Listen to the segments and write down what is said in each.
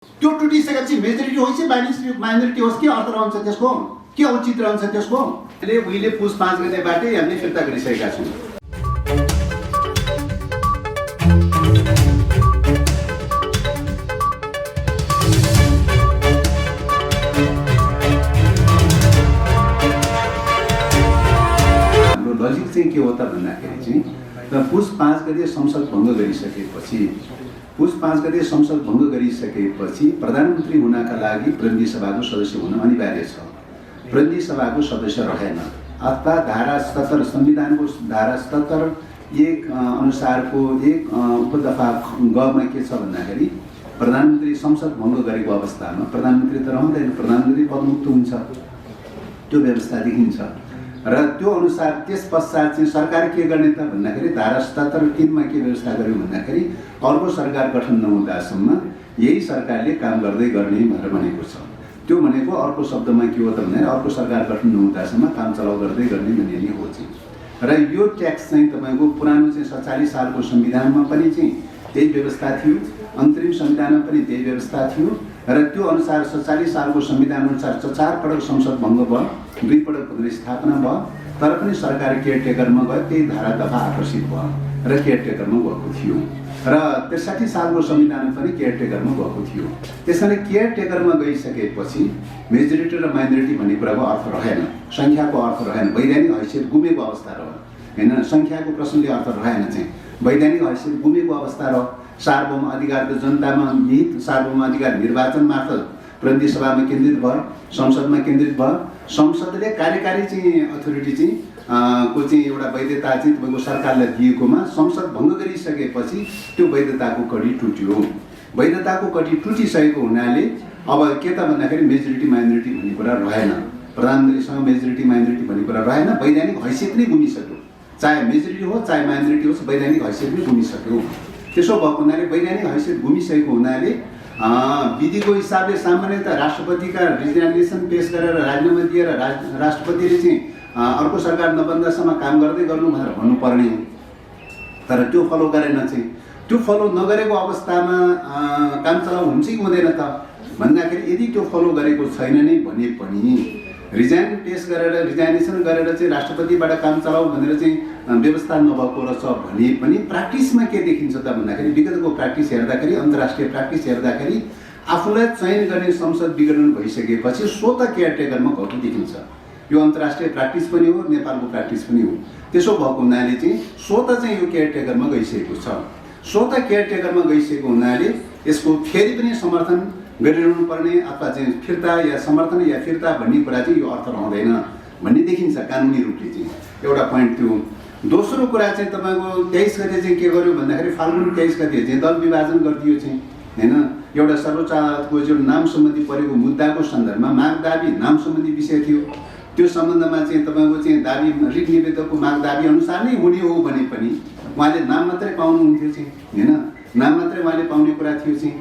त्यो टुटिसकेपछि मेजोरिटी होस् माइनोरिटी होस् के अर्थ रहन्छ त्यसको, के औचित्य रहन्छ त्यसको? अहिले उहिले पुस 5 गतेबाटै हामीले फिर्ता गरिसकेका छौँ। हाम्रो लजिक चाहिँ के हो त भन्दाखेरि चाहिँ पुस 5 गते संसद भङ्ग गरिसकेपछि प्रधानमन्त्री हुनका लागि प्रतिनिधि सभाको सदस्य हुन अनिवार्य छ। प्रतिनिधि सभाको सदस्य रहेन अथवा धारा 77 संविधानको धारा 77(1) अनुसारको 1 उपदफा गमा के छ भन्दाखेरि प्रधानमन्त्री संसद भङ्ग गरेको अवस्थामा प्रधानमन्त्री त रहँदैन, प्रधानमन्त्री पदमुक्त हुन्छ, त्यो व्यवस्था देखिन्छ। र त्यो अनुसार त्यस पश्चात चाहिँ सरकार के गर्ने त भन्दाखेरि धारा 77(3) के व्यवस्था गर्यो भन्दाखेरि अर्को सरकार गठन नहुँदासम्म यही सरकारले काम गर्दै गर्ने भनेर भनेको छ। त्यो भनेको अर्को शब्दमा के हो त भन्दाखेरि अर्को सरकार गठन नहुँदासम्म काम चलाउ गर्दै गर्ने भन्ने नै हो चाहिँ। र यो ट्याक्स चाहिँ तपाईँको पुरानो चाहिँ 47 सालको संविधानमा पनि चाहिँ त्यही व्यवस्था थियो, अन्तरिम संविधानमा पनि त्यही व्यवस्था थियो। र त्यो अनुसार 47 सालको संविधान अनुसार 4 पटक संसद भङ्ग भयो, 2 पटक प्रतिनिधि स्थापना भयो, तर पनि सरकार केयरटेकरमा गयो, त्यही धारा दफा आकर्षित भयो र केयरटेकरमा गएको थियो। र 63 सालको संविधानमा पनि केयरटेकरमा गएको थियो। त्यसैले केयरटेकरमा गइसकेपछि मेजोरिटी र माइनोरिटी भन्ने कुराको अर्थ रहेन, सङ्ख्याको अर्थ रहेन, वैधानिक हैसियत गुमेको अवस्था रह्यो हैन। सङ्ख्याको प्रश्नले अर्थ रहेन चाहिँ, वैधानिक हैसियत गुमेको अवस्था रह्यो। सार्वभौम अधिकार त जनतामा निहित सार्वभौम अधिकार निर्वाचन मार्फत प्रतिनिधि सभामा केन्द्रित भयो, संसदमा केन्द्रित भयो। संसदले कार्यकारी चाहिँ अथोरिटी चाहिँ को चाहिँ एउटा वैधता चाहिँ तपाईँको सरकारलाई दिएकोमा संसद भङ्ग गरिसकेपछि त्यो वैधताको कडी टुट्यो। वैधताको कडी टुटिसकेको हुनाले अब के त भन्दाखेरि मेजोरिटी माइनोरिटी भन्ने कुरा रहेन, प्रधानमन्त्रीसँग मेजोरिटी माइनोरिटी भन्ने कुरा रहेन, वैधानिक हैसियत नै गुमिसक्यो। चाहे मेजोरिटी हो चाहे माइनोरिटी होस्, वैधानिक हैसियत नै गुमिसक्यो। त्यसो भएको हुनाले वैधानिक हैसियत गुमिसकेको हुनाले विधिको हिसाबले सामान्यतः राष्ट्रपतिका रिजिग्नेसन पेश गरेर राजीनामा दिएर राष्ट्रपतिले चाहिँ अर्को सरकार नबन्दासम्म काम गर्दै गर्नु भनेर भन्नुपर्ने हो। तर त्यो फलो गरेन चाहिँ। त्यो फलो नगरेको अवस्थामा काम चलाउ हुन्छ कि हुँदैन त भन्दाखेरि यदि त्यो फलो गरेको छैन नै भने पनि रिजाइनेसन गरेर चाहिँ राष्ट्रपतिबाट काम चलाऊ भनेर चाहिँ व्यवस्था नभएको रहेछ भने पनि प्र्याक्टिसमा के देखिन्छ त भन्दाखेरि विगतको प्र्याक्टिस हेर्दाखेरि, अन्तर्राष्ट्रिय प्र्याक्टिस हेर्दाखेरि आफूलाई चयन गर्ने संसद विघटन भइसकेपछि स्वत केयरटेकरमा गएको देखिन्छ। यो अन्तर्राष्ट्रिय प्र्याक्टिस पनि हो, नेपालको प्र्याक्टिस पनि हो। त्यसो भएको हुनाले चाहिँ स्वत चाहिँ यो केयरटेकरमा गइसकेको छ। स्वत केयरटेकरमा गइसकेको हुनाले यसको फेरि पनि समर्थन गरिरहनु पर्ने अथवा चाहिँ फिर्ता या समर्थन या फिर्ता भन्ने कुरा चाहिँ यो अर्थ रहँदैन भन्ने देखिन्छ कानुनी रूपले चाहिँ। एउटा पोइन्ट त्यो। दोस्रो कुरा चाहिँ तपाईँको 23 गते चाहिँ के गर्यो भन्दाखेरि फाल्गुन 23 गते चाहिँ दल विभाजन गरिदियो चाहिँ हैन। एउटा सर्वोच्च अदालतको जो नाम सम्बन्धी परेको मुद्दाको सन्दर्भमा माग दाबी नाम सम्बन्धी विषय थियो। त्यो सम्बन्धमा चाहिँ तपाईँको चाहिँ दाबी रिट निवेदकको माग दाबी अनुसार नै हुने हो भने पनि उहाँले नाम मात्रै पाउनुहुन्थ्यो चाहिँ हैन, नाम मात्रै उहाँले पाउने कुरा थियो चाहिँ।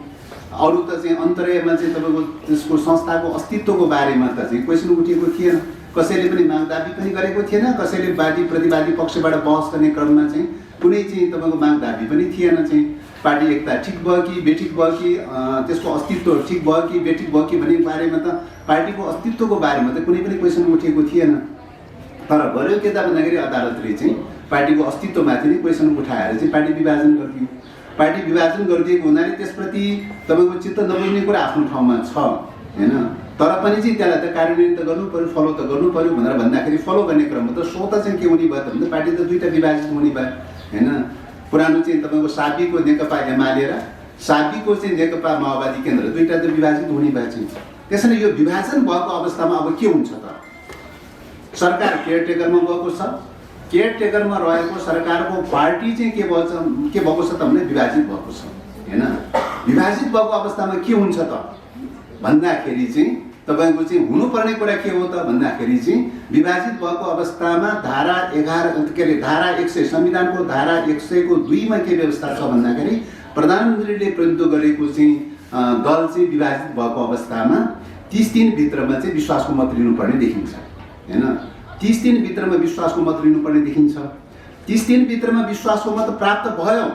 अरू त चाहिँ अन्तर्यमा चाहिँ तपाईँको त्यसको संस्थाको अस्तित्वको बारेमा त चाहिँ क्वेसन उठेको थिएन, कसैले पनि माग दाबी पनि गरेको थिएन, कसैले वादी प्रतिवादी पक्षबाट बहस गर्ने क्रममा चाहिँ कुनै चाहिँ तपाईँको माग दाबी पनि थिएन चाहिँ। पार्टी एकता ठिक भयो कि बेठिक भयो कि त्यसको अस्तित्व ठिक भयो कि बेठिक भयो कि भन्ने बारेमा त पार्टीको अस्तित्वको बारेमा त कुनै पनि क्वेसन उठेको थिएन। तर गर्यो के त भन्दाखेरि अदालतले चाहिँ पार्टीको अस्तित्वमाथि नै क्वेसन उठाएर चाहिँ पार्टी विभाजन गरिदियो। पार्टी विभाजन गरिदिएको हुनाले त्यसप्रति तपाईँको चित्त नबुझ्ने कुरा आफ्नो ठाउँमा छ हैन। तर पनि चाहिँ त्यसलाई त कार्यान्वयन त गर्नु पर्यो, फलो त गर्नु पर्यो भनेर भन्दाखेरि फलो गर्ने क्रममा त स्वत चाहिँ के हुने भयो त भन्दा पार्टी त दुईटा विभाजित हुने भयो हैन। पुरानो चाहिँ तपाईँको साबीको नेकपा एमाले र साबीको चाहिँ नेकपा माओवादी केन्द्र दुईटा त विभाजित हुने भयो चाहिँ। त्यसैले यो विभाजन भएको अवस्थामा अब के हुन्छ त? सरकार केयरटेकरमा गएको छ, केयरटेकरमा रहेको सरकारको पार्टी चाहिँ के भएको छ त भने विभाजित भएको छ हैन। विभाजित भएको अवस्थामा के हुन्छ त भन्दाखेरि चाहिँ तपाईँको चाहिँ हुनुपर्ने कुरा के हो त भन्दाखेरि चाहिँ विभाजित भएको अवस्थामा धारा 100 संविधानको धारा 100(2) मा के व्यवस्था छ भन्दाखेरि प्रधानमन्त्रीले प्रतिनिधित्व गरेको चाहिँ दल चाहिँ विभाजित भएको अवस्थामा 30 दिनभित्रमा चाहिँ विश्वासको मत लिनुपर्ने देखिन्छ हैन। 30 दिनभित्रमा विश्वासको मत लिनुपर्ने देखिन्छ। 30 दिनभित्रमा विश्वासको मत प्राप्त भयो,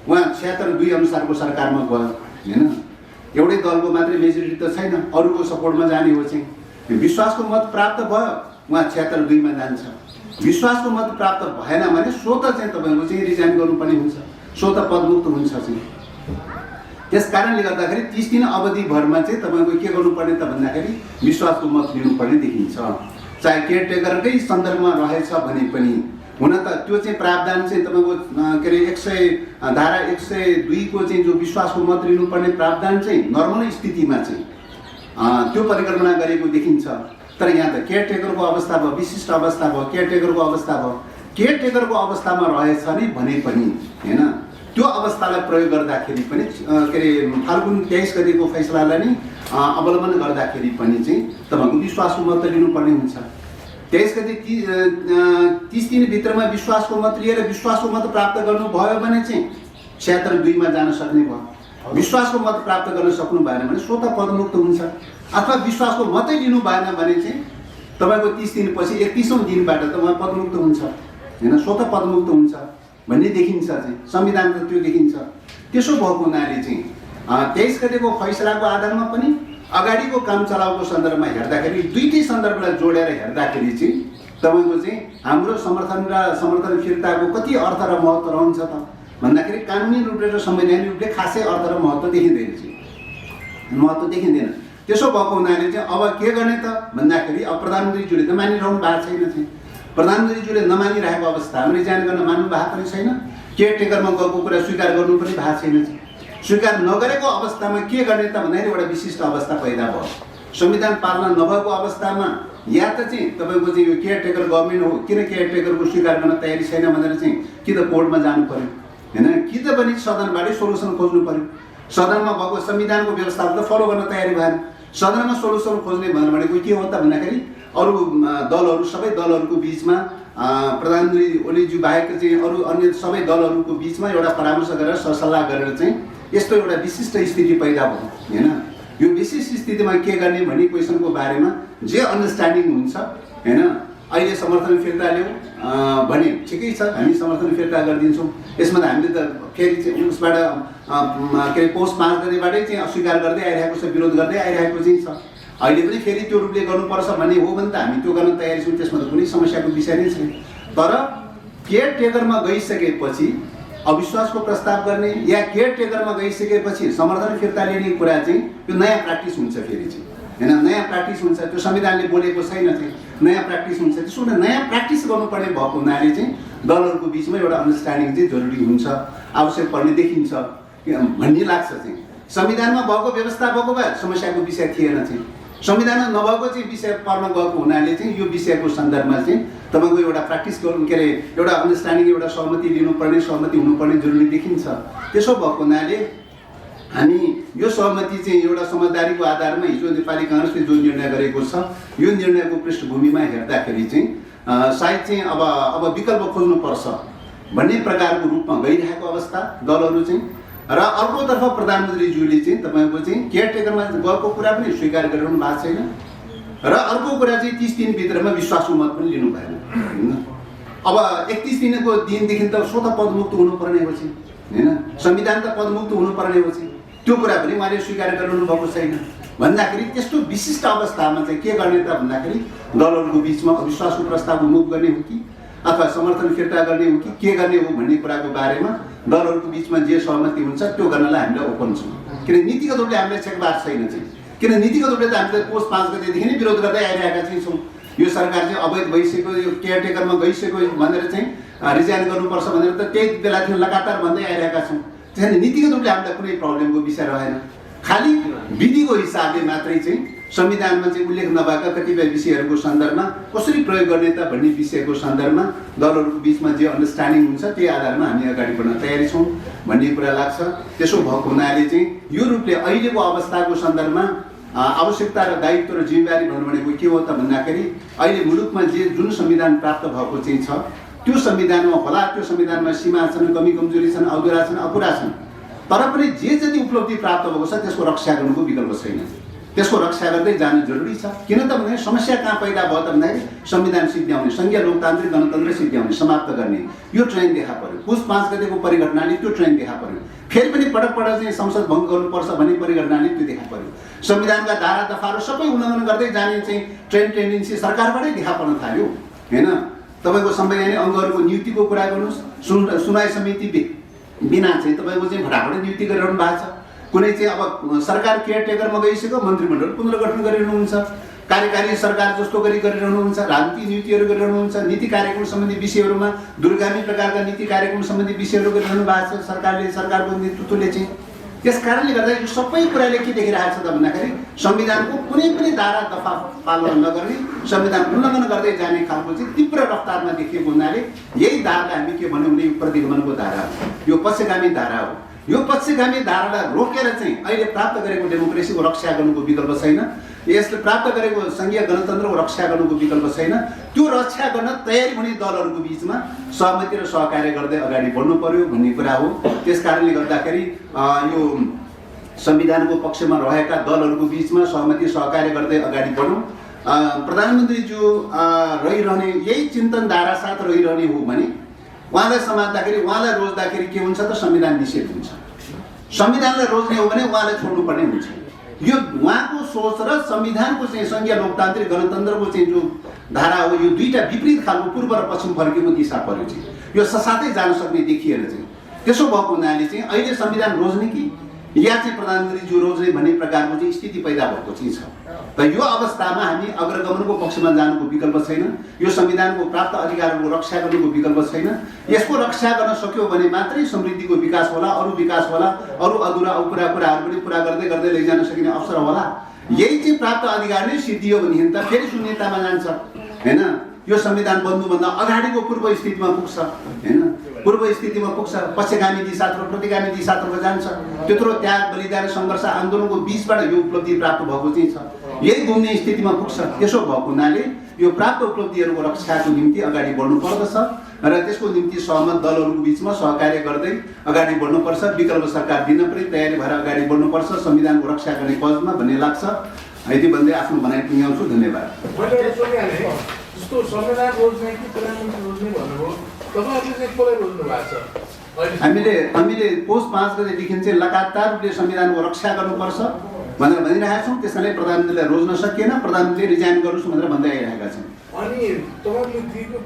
उहाँ 76(2) अनुसारको सरकारमा गयो हैन। एउटै दलको मात्रै मेजोरिटी त छैन, अरूको सपोर्टमा जाने हो चाहिँ। विश्वासको मत प्राप्त भयो, उहाँ 76-2 मा जान्छ। विश्वासको मत प्राप्त भएन भने स्वत चाहिँ तपाईँको चाहिँ रिजाइन गर्नुपर्ने हुन्छ, स्वत पदमुक्त हुन्छ चाहिँ। त्यस कारणले गर्दाखेरि 30 दिन अवधिभरमा चाहिँ तपाईँको के गर्नुपर्ने त भन्दाखेरि विश्वासको मत लिनुपर्ने देखिन्छ। चाहे केयरटेकरकै सन्दर्भमा रहेछ भने पनि, हुन त त्यो चाहिँ प्रावधान चाहिँ तपाईँको के अरे धारा 102 को चाहिँ जो विश्वासको मत लिनुपर्ने प्रावधान चाहिँ नर्मल स्थितिमा चाहिँ त्यो परिकल्पना गरेको देखिन्छ। तर यहाँ त केयरटेकरको अवस्था भयो, विशिष्ट अवस्था भयो, केयरटेकरको अवस्था भयो। केयरटेकरको अवस्थामा रहेछ नि भने पनि हैन, त्यो अवस्थालाई प्रयोग गर्दाखेरि पनि के अरे फाल्गुन 23 गतिको फैसलालाई नै अवलम्बन गर्दाखेरि पनि चाहिँ तपाईँको विश्वासको मत लिनुपर्ने हुन्छ। 23 गति 30 दिनभित्रमा विश्वासको मत लिएर विश्वासको मत प्राप्त गर्नुभयो भने चाहिँ 76-2 मा जान सक्ने भयो। विश्वासको मत प्राप्त गर्न सक्नु भएन भने स्वतः पदमुक्त हुन्छ, अथवा विश्वासको मतै लिनु भएन भने चाहिँ तपाईँको 30 दिनपछि 31औं दिनबाट त उहाँ पदमुक्त हुन्छ हैन, स्वतः पदमुक्त हुन्छ भन्ने देखिन्छ चाहिँ। संविधान त त्यो देखिन्छ। त्यसो भएको हुनाले चाहिँ 23 गतिको फैसलाको आधारमा पनि अगाडिको काम चलाउको सन्दर्भमा हेर्दाखेरि दुईटै सन्दर्भलाई जोडेर हेर्दाखेरि चाहिँ तपाईँको चाहिँ हाम्रो समर्थन र समर्थन फिर्ताको कति अर्थ र महत्त्व रहन्छ त भन्दाखेरि कानुनी रूपले र संवैधानिक रूपले खासै अर्थ र महत्त्व देखिँदैन चाहिँ, महत्त्व देखिँदैन। त्यसो भएको हुनाले चाहिँ अब के गर्ने त भन्दाखेरि अब प्रधानमन्त्रीज्यूले त मानिरहनु भएको छैन चाहिँ। प्रधानमन्त्रीज्यूले नमानिरहेको अवस्थामा रिजाइन गर्न मान्नु भएको पनि छैन, केयरटेकरमा गएको कुरा स्वीकार गर्नु पनि भएको छैन चाहिँ। स्वीकार नगरेको अवस्थामा के गर्ने त भन्दाखेरि एउटा विशिष्ट अवस्था पैदा भयो। संविधान पालना नभएको अवस्थामा या त चाहिँ तपाईँको चाहिँ यो केयरटेकर गभर्मेन्ट हो, किन केयरटेकरको स्वीकार गर्न तयारी छैन भनेर चाहिँ कि त कोर्टमा जानु पर्यो हैन, कि त पनि सदनबाटै सोलुसन खोज्नु पर्यो। सदनमा भएको संविधानको व्यवस्थाको त फलो गर्न तयारी भएन। सदनमा सोलुसन खोज्ने भनेको के हो त भन्दाखेरि अरू दलहरू सबै दलहरूको बिचमा प्रधानमन्त्री ओलीज्यू बाहेक चाहिँ अरू अन्य सबै दलहरूको बिचमा एउटा परामर्श गरेर सरसल्लाह गरेर चाहिँ यस्तो एउटा विशिष्ट स्थिति पैदा भयो हैन। यो विशिष्ट स्थितिमा के गर्ने भन्ने क्वेसनको बारेमा जे अन्डरस्ट्यान्डिङ हुन्छ हैन, अहिले समर्थन फिर्ता ल्याऊ भने ठिकै छ, हामी समर्थन फिर्ता गरिदिन्छौँ। यसमा त हामीले त फेरि चाहिँ उसबाट के अरे पौष 5 गतेबाटै चाहिँ अस्वीकार गर्दै आइरहेको छ, विरोध गर्दै आइरहेको चाहिँ छ। अहिले पनि फेरि त्यो रूपले गर्नुपर्छ भन्ने हो भने त हामी त्यो गर्न तयारी छौँ, त्यसमा त कुनै समस्याको विषय नै छैन। तर केयरटेकरमा गइसकेपछि अविश्वासको प्रस्ताव गर्ने या केयरटेकरमा गइसकेपछि समर्थन फिर्ता लिने कुरा चाहिँ यो नयाँ प्र्याक्टिस हुन्छ फेरि चाहिँ हैन, नयाँ प्र्याक्टिस हुन्छ। त्यो संविधानले बोलेको छैन चाहिँ, नयाँ प्र्याक्टिस हुन्छ। त्यसो हुँदा नयाँ प्र्याक्टिस गर्नुपर्ने भएको हुनाले चाहिँ दलहरूको बिचमा एउटा अन्डरस्ट्यान्डिङ चाहिँ जरुरी हुन्छ, आवश्यक पर्ने देखिन्छ भन्ने लाग्छ चाहिँ। संविधानमा भएको व्यवस्था भएको भए समस्याको विषय थिएन चाहिँ, संविधानमा नभएको चाहिँ विषय पर्न गएको हुनाले चाहिँ यो विषयको सन्दर्भमा चाहिँ तपाईँको एउटा प्र्याक्टिस गर्नु के अरे एउटा अन्डरस्ट्यान्डिङ, एउटा सहमति लिनुपर्ने, सहमति हुनुपर्ने जरुरी देखिन्छ। त्यसो भएको हुनाले हामी यो सहमति चाहिँ एउटा समझदारीको आधारमा हिजो नेपाली काङ्ग्रेसले जो निर्णय गरेको छ, यो निर्णयको पृष्ठभूमिमा हेर्दाखेरि चाहिँ सायद चाहिँ अब विकल्प खोज्नुपर्छ भन्ने प्रकारको रूपमा गइरहेको अवस्था दलहरू चाहिँ। र अर्कोतर्फ प्रधानमन्त्रीज्यूले चाहिँ तपाईँको चाहिँ केयरटेकरमा गएको कुरा पनि स्वीकार गरिरहनु भएको छैन, र अर्को कुरा चाहिँ 30 दिनभित्रमा विश्वासको मत पनि लिनु भएन। अब 31 दिनको दिनदेखि त स्वतः पदमुक्त हुनुपर्ने हो चाहिँ हैन, संविधान त पदमुक्त हुनुपर्ने हो चाहिँ, त्यो कुरा पनि उहाँले स्वीकार गरिरहनु भएको छैन। भन्दाखेरि त्यस्तो विशिष्ट अवस्थामा चाहिँ के गर्ने त भन्दाखेरि दलहरूको बिचमा अविश्वासको प्रस्ताव मुभ गर्ने हो कि अथवा समर्थन फिर्ता गर्ने हो कि के गर्ने हो भन्ने कुराको बारेमा दलहरूको बिचमा जे सहमति हुन्छ त्यो गर्नलाई हामीलाई ओपन छौँ। किन नीतिगत रूपले हामीलाई छेकबार छैन चाहिँ, किन नीतिगत रूपले त हामीले पौष 5 गतेदेखि नै विरोध गर्दै आइरहेका चाहिँ छौँ। यो सरकार चाहिँ अवैध भइसक्यो, यो केयरटेकरमा गइसक्यो भनेर चाहिँ रिजाइन गर्नुपर्छ भनेर त त्यही बेलादेखि लगातार भन्दै आइरहेका छौँ। त्यसैले नीतिगत रूपले हामीलाई कुनै प्रब्लमको विषय रहेन, खालि विधिको हिसाबले मात्रै चाहिँ संविधानमा चाहिँ उल्लेख नभएका कतिपय विषयहरूको सन्दर्भमा कसरी प्रयोग गर्ने त भन्ने विषयको सन्दर्भमा दलहरूको बिचमा जे अन्डरस्ट्यान्डिङ हुन्छ त्यही आधारमा हामी अगाडि बढ्न तयारी छौँ भन्ने कुरा लाग्छ। त्यसो भएको हुनाले चाहिँ यो रूपले अहिलेको अवस्थाको सन्दर्भमा आवश्यकता र दायित्व र जिम्मेवारी भन्नु भनेको के हो त भन्दाखेरि अहिले मुलुकमा जे जुन संविधान प्राप्त भएको चाहिँ छ त्यो संविधानमा होला, त्यो संविधानमा सीमा छन्, कमी कमजोरी छन्, अधुरा छन्, अपुरा छन्, तर पनि जे जति उपलब्धि प्राप्त भएको छ त्यसको रक्षा गर्नुको विकल्प छैन। त्यसको रक्षा गर्दै जानु जरुरी छ। किन त भन्दाखेरि समस्या कहाँ पैदा भयो त भन्दाखेरि संविधान सिद्ध्याउने, संघीय लोकतान्त्रिक गणतन्त्र सिद्ध्याउने, समाप्त गर्ने यो ट्रेन देखा पर्यो। पुस 5 गतेको परिघटनाले त्यो ट्रेन देखा पर्यो। फेरि पनि पटक पटक चाहिँ संसद भङ्ग गर्नुपर्छ भन्ने परिगणनाले त्यो देखा पर्यो। संविधानका धारा दफाहरू सबै उल्लङ्घन गर्दै जाने चाहिँ टेन्डेन्सी सरकारबाटै देखा पर्न थाल्यो हैन। तपाईँको संवैधानिक अङ्गहरूको नियुक्तिको कुरा गर्नुहोस्, सुनवाई समिति बिना चाहिँ तपाईँको चाहिँ फटाफट नियुक्ति गरिरहनु भएको छ। कुनै चाहिँ अब सरकार केयरटेकरमा गइसक्यो, मन्त्रीमण्डल पुनर्गठन गरिरहनुहुन्छ, कार्यकारी सरकार जस्तो गरिरहनुहुन्छ, राजनीतिक नियुक्तिहरू गरिरहनुहुन्छ, नीति कार्यक्रम सम्बन्धी विषयहरूमा दूरगामी प्रकारका नीति कार्यक्रम सम्बन्धी विषयहरू गरिरहनु भएको छ सरकारले, सरकारको नेतृत्वले चाहिँ। त्यस कारणले गर्दा यो सबै कुराले के देखिरहेको छ त भन्दाखेरि संविधानको कुनै पनि धारा दफा पालन नगर्ने, संविधान उल्लङ्घन गर्दै जाने खालको चाहिँ तीव्र रफ्तारमा देखिएको हुनाले यही धारालाई हामी के भन्यौँ भने यो प्रतिगमनको धारा हो, यो पक्षगामी धारा हो। यो पक्षगामी धारालाई रोकेर चाहिँ अहिले प्राप्त गरेको डेमोक्रेसीको रक्षा गर्नुको विकल्प छैन, यसले प्राप्त गरेको सङ्घीय गणतन्त्रको रक्षा गर्नुको विकल्प छैन। त्यो रक्षा गर्न तयारी हुने दलहरूको बिचमा सहमति र सहकार्य गर्दै अगाडि बढ्नु पर्यो भन्ने कुरा हो। त्यस कारणले गर्दाखेरि यो संविधानको पक्षमा रहेका दलहरूको बिचमा सहमति सहकार्य गर्दै अगाडि बढौँ। प्रधानमन्त्रीज्यू रहिरहने यही चिन्तन धारा साथ रहिरहने हो भने उहाँलाई समात्दाखेरि, उहाँलाई रोज्दाखेरि के हुन्छ त संविधान निषेध हुन्छ। संविधानलाई रोज्ने हो भने उहाँलाई छोड्नुपर्ने हुन्छ। यो उहाँको सोच र संविधानको चाहिँ सङ्घीय लोकतान्त्रिक गणतन्त्रको चाहिँ जो धारा हो, यो दुईटा विपरीत खालको पूर्व र पश्चिम फर्केको दिशा पर्यो चाहिँ, यो साथै जान सक्ने देखिएन चाहिँ। त्यसो भएको हुनाले चाहिँ अहिले संविधान रोज्ने कि या चाहिँ प्रधानमन्त्रीज्यू रोज्ने भन्ने प्रकारको चाहिँ स्थिति पैदा भएको चाहिँ छ। र यो अवस्थामा हामी अग्रगमनको पक्षमा जानुको विकल्प छैन, यो संविधानको प्राप्त अधिकारहरूको रक्षा गर्नुको विकल्प छैन। यसको रक्षा गर्न सक्यो भने मात्रै समृद्धिको विकास होला, अरू विकास होला, अरू अधुरा अपुरा कुराहरू पनि पुरा गर्दै गर्दै लैजान सकिने अवसर होला। यही चाहिँ प्राप्त अधिकार नै सिद्धियो भने त फेरि शून्यतामा जान्छ हैन। यो संविधान बन्नुभन्दा अगाडिको पूर्व स्थितिमा पुग्छ हैन, पूर्व स्थितिमा पुग्छ, पक्षगामी दिशातर्फ प्रतिगामी दिशातर्फ जान्छ। त्यत्रो त्याग बलिदान सङ्घर्ष आन्दोलनको बिचबाट यो उपलब्धि प्राप्त भएको चाहिँ छ, यही घुम्ने स्थितिमा पुग्छ। त्यसो भएको हुनाले यो प्राप्त उपलब्धिहरूको रक्षाको निम्ति अगाडि बढ्नु पर्दछ र त्यसको निम्ति सहमत दलहरूको बिचमा सहकार्य गर्दै अगाडि बढ्नुपर्छ। विकल्प सरकार दिन पनि तयारी भएर अगाडि बढ्नुपर्छ संविधानको रक्षा गर्ने पक्षमा भन्ने लाग्छ। यति भन्दै आफ्नो भनाइ टुङ्ग्याउँछु। धन्यवाद। जस्तो संविधान रोज्ने कि प्रधानमन्त्री रोज्ने भन्नुभयो, तपाईँहरूले चाहिँ कसलाई रोज्नु भएको छ? हामीले पौष 5 गतेदेखि चाहिँ लगातार रूपले संविधानको रक्षा गर्नुपर्छ भनेर भनिरहेका छौँ। त्यसैले प्रधानमन्त्रीलाई रोज्न सकिएन, प्रधानमन्त्रीले रिजाइन गर्नुहोस् भनेर भन्दै आइरहेका छन्। अनि तपाईँले दिएको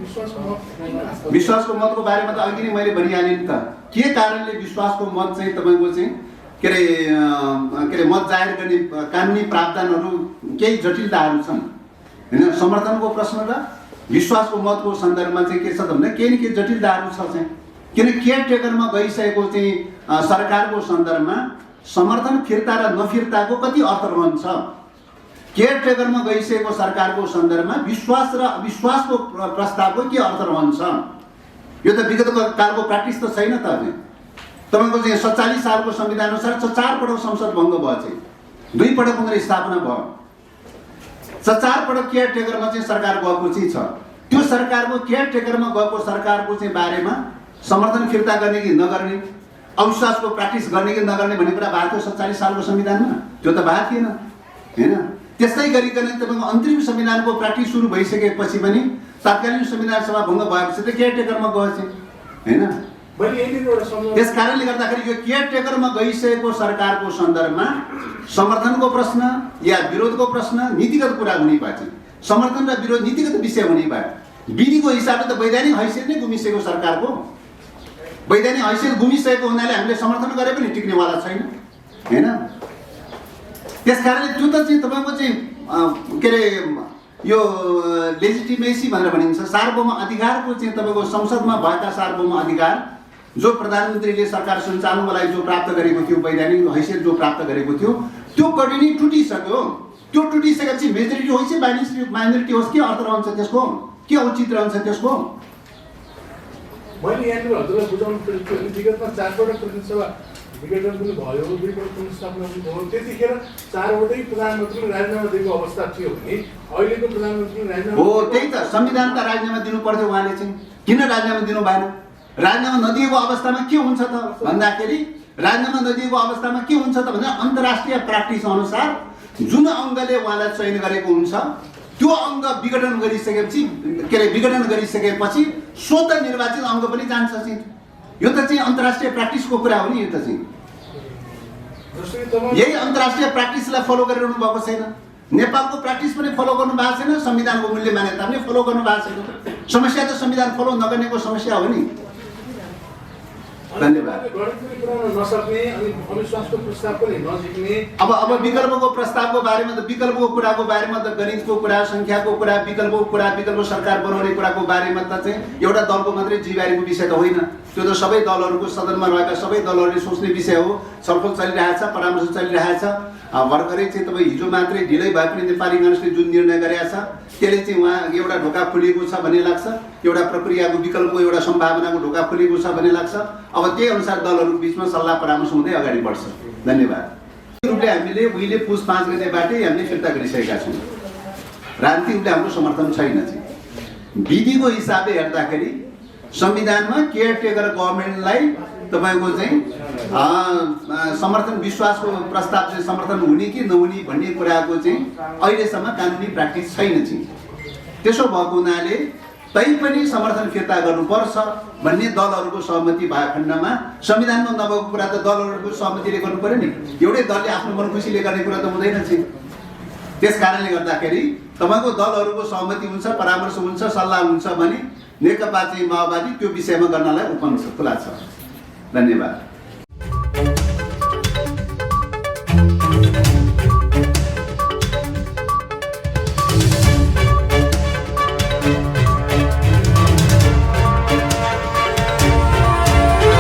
विश्वासको मतको बारेमा त अघि नै मैले भनिहालेँ नि त। के कारणले विश्वासको मत चाहिँ तपाईँको चाहिँ के अरे मत जाहेर गर्ने कानुनी प्रावधानहरू केही जटिलताहरू छन् हैन। समर्थनको प्रश्न र विश्वासको मतको सन्दर्भमा चाहिँ के छ त भन्दा केही न केही जटिलताहरू छ चाहिँ। किन केयरटेकरमा गइसकेको चाहिँ सरकारको सन्दर्भमा समर्थन फिर्ता र नफिर्ताको कति अर्थ रहन्छ? केयरटेकरमा गइसकेको सरकारको सन्दर्भमा विश्वास र अविश्वासको प्रस्तावको के अर्थ रहन्छ? यो त विगतको कालको प्र्याक्टिस त छैन त। तपाईँको चाहिँ 47 सालको संविधान अनुसार 4 पटक संसद भङ्ग भयो चाहिँ, 2 पटक पुनर्स्थापना भयो, 4 पटक केयरटेकरमा चाहिँ सरकार गएको चाहिँ छ। त्यो सरकारको केयरटेकरमा गएको सरकारको चाहिँ बारेमा समर्थन फिर्ता गर्ने कि नगर्ने, अविश्वासको प्र्याक्टिस गर्ने कि नगर्ने भन्ने कुरा भएको थियो 47 सालको संविधानमा? त्यो त भएको थिएन हैन। त्यस्तै गरिकन तपाईँको अन्तरिम संविधानको प्र्याक्टिस सुरु भइसकेपछि पनि तत्कालीन संविधान सभा भङ्ग भएपछि त केयरटेकरमा गयो चाहिँ हैन। त्यस कारणले गर्दाखेरि यो केयरटेकरमा गइसकेको सरकारको सन्दर्भमा समर्थनको प्रश्न या विरोधको प्रश्न नीतिगत कुरा हुने भए चाहिँ, समर्थन र विरोध नीतिगत विषय हुने भए, विधिको हिसाबले त वैधानिक हैसियत नै गुमिसकेको सरकारको, वैधानिक हैसियत गुमिसकेको हुनाले हामीले समर्थन गरे पनि टिक्नेवाला छैन हैन। त्यस कारणले त्यो त चाहिँ तपाईँको चाहिँ के अरे यो लेजिटिमेसी भनेर भनिन्छ, सार्वभौम अधिकारको चाहिँ तपाईँको संसदमा भएका सार्वभौम अधिकार जो प्रधानमन्त्रीले सरकार सञ्चालनको लागि जो प्राप्त गरेको थियो, वैधानिक हैसियत जो प्राप्त गरेको थियो, त्यो कति नै टुटिसक्यो। त्यो टुटिसकेपछि मेजोरिटी होस् कि माइनोरिटी होस् के अर्थ रहन्छ त्यसको? के औचित्य रहन्छ त्यसको? मैले यहाँनिर हजुरलाई बुझाउनु पऱ्यो, विगतमा 4 पटक प्रतिनिधिसभा विघटन पनि भयो, 2 पटक पुनर्स्थापना पनि भयो। त्यतिखेर 4 वटै प्रधानमन्त्रीले राजीनामा दिएको अवस्था थियो भने अहिलेको प्रधानमन्त्रीले राजीनामा हो, त्यही त संविधानका राजीनामा दिनु पर्थ्यो उहाँले चाहिँ। किन राजीनामा दिनु भएन? राजीनामा नदिएको अवस्थामा के हुन्छ त भन्दाखेरि, राजीनामा नदिएको अवस्थामा के हुन्छ त भन्दा अन्तर्राष्ट्रिय प्र्याक्टिस अनुसार जुन अङ्गले उहाँलाई चयन गरेको हुन्छ त्यो अङ्ग विघटन गरिसकेपछि के अरे विघटन गरिसकेपछि स्वतः निर्वाचित अङ्ग पनि जान्छ चाहिँ। यो त चाहिँ अन्तर्राष्ट्रिय प्र्याक्टिसको कुरा हो नि। यो त चाहिँ जसरी तपाईँ यही अन्तर्राष्ट्रिय प्र्याक्टिसलाई फलो गरिरहनु भएको छैन। नेपालको प्र्याक्टिस पनि फलो गर्नु भएको छैन, संविधानको मूल्य मान्यता पनि फलो गर्नु भएको छैन। समस्या त संविधान फलो नगर्नेको समस्या हो नि। धन्यवाद। गणित पुऱ्याउन नसक्ने अनि अविश्वासको प्रस्ताव पनि नजिक्ने अब विकल्पको प्रस्तावको बारेमा त विकल्पको कुराको बारेमा त गणितको कुरा, संख्याको कुरा, विकल्पको कुरा, विकल्प सरकार बनाउने कुराको बारेमा त चाहिँ एउटा दलको मात्रै जिम्मेवारीको विषय त होइन। त्यो त सबै दलहरूको सदनमा रहेका सबै दलहरूले सोच्ने विषय हो। छलफल चलिरहेछ, परामर्श चलिरहेछ। भर्खरै चाहिँ तपाईँ हिजो मात्रै ढिलै भए पनि नेपाली काङ्ग्रेसले जुन निर्णय गरेका छ त्यसले चाहिँ उहाँ एउटा ढोका खुलिएको छ भन्ने लाग्छ, एउटा प्रक्रियाको विकल्पको एउटा सम्भावनाको ढोका खुलिएको छ भन्ने लाग्छ। अब त्यही अनुसार दलहरूको बिचमा सल्लाह परामर्श हुँदै अगाडि बढ्छ। धन्यवाद। रूपले हामीले उहिले पुस 5 गतेबाटै हामीले फिर्ता गरिसकेका छौँ। राजनीतिक रूपले हाम्रो समर्थन छैन चाहिँ। विधिको हिसाबले हेर्दाखेरि संविधानमा केयरटेकर गभर्मेन्टलाई तपाईँको चाहिँ समर्थन विश्वासको प्रस्ताव चाहिँ समर्थन हुने कि नहुने भन्ने कुराको चाहिँ अहिलेसम्म कानुनी प्र्याक्टिस छैन चाहिँ। त्यसो भएको हुनाले तैपनि समर्थन फिर्ता गर्नुपर्छ भन्ने दलहरूको सहमति भएको खण्डमा संविधानमा नभएको कुरा त दलहरूको सहमतिले गर्नु पर्यो नि। एउटै दलले आफ्नो मनखुसीले गर्ने कुरा त हुँदैन चाहिँ। त्यस कारणले गर्दाखेरि तपाईँको दलहरूको सहमति हुन्छ, परामर्श हुन्छ, सल्लाह हुन्छ भने नेकपा चाहिँ माओवादी त्यो विषयमा गर्नलाई ओपन छ, खुला छ। धन्यवाद।